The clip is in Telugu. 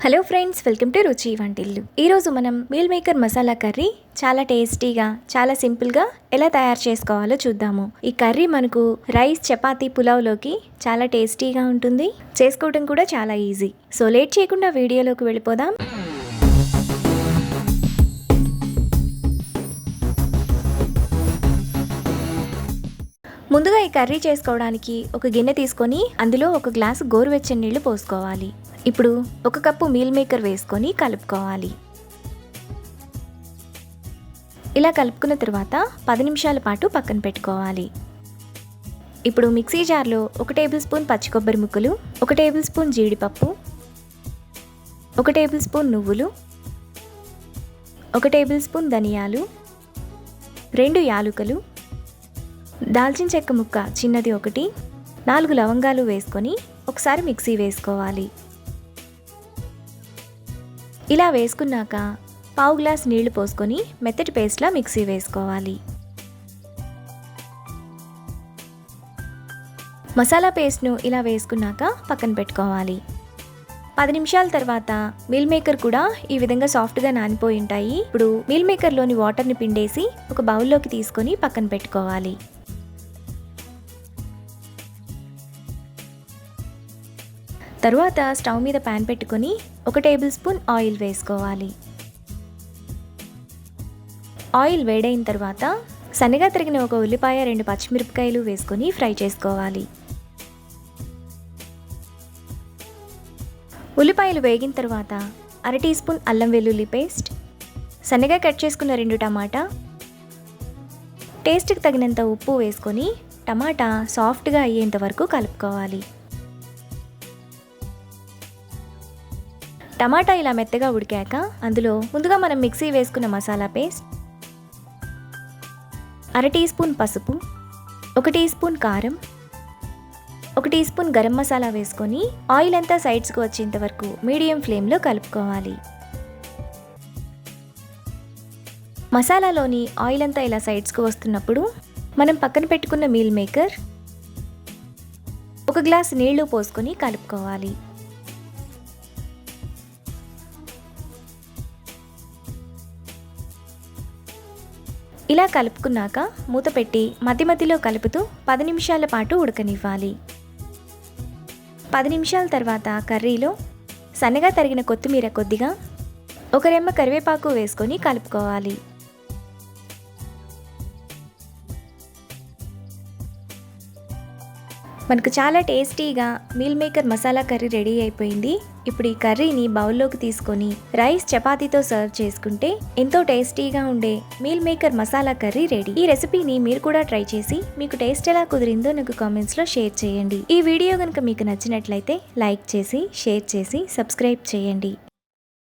హలో ఫ్రెండ్స్, వెల్కమ్ టు రుచి వంటిల్లు. ఈరోజు మనం మీల్ మేకర్ మసాలా కర్రీ చాలా టేస్టీగా, చాలా సింపుల్గా ఎలా తయారు చేసుకోవాలో చూద్దాము. ఈ కర్రీ మనకు రైస్, చపాతీ, పులావ్లోకి చాలా టేస్టీగా ఉంటుంది. చేసుకోవడం కూడా చాలా ఈజీ. సో లేట్ చేయకుండా వీడియోలోకి వెళ్ళిపోదాం. ముందుగా ఈ కర్రీ చేసుకోవడానికి ఒక గిన్నె తీసుకొని అందులో ఒక గ్లాసు గోరువెచ్చని నీళ్లు పోసుకోవాలి. ఇప్పుడు ఒక కప్పు మీల్ మేకర్ వేసుకొని కలుపుకోవాలి. ఇలా కలుపుకున్న తర్వాత 10 నిమిషాల పాటు పక్కన పెట్టుకోవాలి. ఇప్పుడు మిక్సీ జార్లో 1 టేబుల్ స్పూన్ పచ్చి కొబ్బరి ముక్కలు, 1 టేబుల్ స్పూన్ జీడిపప్పు, 1 టేబుల్ స్పూన్ నువ్వులు, 1 టేబుల్ స్పూన్ ధనియాలు, 2 యాలుకలు, దాల్చిన చెక్క ముక్క చిన్నది 1, 4 లవంగాలు వేసుకొని ఒకసారి మిక్సీ వేసుకోవాలి. ఇలా వేసుకున్నాక పావు గ్లాస్ నీళ్లు పోసుకొని మెత్తటి పేస్ట్లా మిక్సీ వేసుకోవాలి. మసాలా పేస్ట్ను ఇలా వేసుకున్నాక పక్కన పెట్టుకోవాలి. 10 నిమిషాల తర్వాత మీల్ మేకర్ కూడా ఈ విధంగా సాఫ్ట్గా నానిపోయి ఉంటాయి. ఇప్పుడు మీల్ మేకర్లోని వాటర్ని పిండేసి ఒక బౌల్లోకి తీసుకొని పక్కన పెట్టుకోవాలి. తరువాత స్టవ్ మీద ప్యాన్ పెట్టుకొని 1 టేబుల్ స్పూన్ ఆయిల్ వేసుకోవాలి. ఆయిల్ వేడైన తర్వాత సన్నగా తరిగిన ఒక ఉల్లిపాయ, 2 పచ్చిమిరపకాయలు వేసుకొని ఫ్రై చేసుకోవాలి. ఉల్లిపాయలు వేగిన తర్వాత 1/2 టీ స్పూన్ అల్లం వెల్లుల్లి పేస్ట్, సన్నగా కట్ చేసుకున్న 2 టమాటా, టేస్ట్కి తగినంత ఉప్పు వేసుకొని టమాటా సాఫ్ట్గా అయ్యేంత వరకు కలుపుకోవాలి. టమాటా ఇలా మెత్తగా ఉడికాక అందులో ముందుగా మనం మిక్సీ వేసుకున్న మసాలా పేస్ట్, 1/2 టీ స్పూన్ పసుపు, 1 టీ స్పూన్ కారం, 1 టీ స్పూన్ గరం మసాలా వేసుకొని ఆయిల్ అంతా సైడ్స్కి వచ్చేంత వరకు మీడియం ఫ్లేమ్లో కలుపుకోవాలి. మసాలాలోని ఆయిల్ అంతా ఇలా సైడ్స్కి వస్తున్నప్పుడు మనం పక్కన పెట్టుకున్న మీల్ మేకర్, 1 గ్లాస్ నీళ్లు పోసుకొని కలుపుకోవాలి. ఇలా కలుపుకున్నాక మూత పెట్టి మధ్య మధ్యలో కలుపుతూ 10 నిమిషాల పాటు ఉడకనివ్వాలి. 10 నిమిషాల తర్వాత కర్రీలో సన్నగా తరిగిన కొత్తిమీర కొద్దిగా, 1 రెమ్మ కరివేపాకు వేసుకొని కలుపుకోవాలి. మనకు చాలా టేస్టీగా meal maker masala curry ready అయిపోయింది. ఇప్పుడు ఈ కర్రీని బౌల్లోకి తీసుకొని రైస్, చపాతీతో సర్వ్ చేసుకుంటే ఎంతో టేస్టీగా ఉండే meal maker masala curry ready. ఈ రెసిపీని మీరు కూడా ట్రై చేసి మీకు టేస్ట్ ఎలా కుదిరిందో నాకు కామెంట్స్లో షేర్ చేయండి. ఈ వీడియో కనుక మీకు నచ్చినట్లయితే లైక్ చేసి, షేర్ చేసి, సబ్స్క్రైబ్ చేయండి.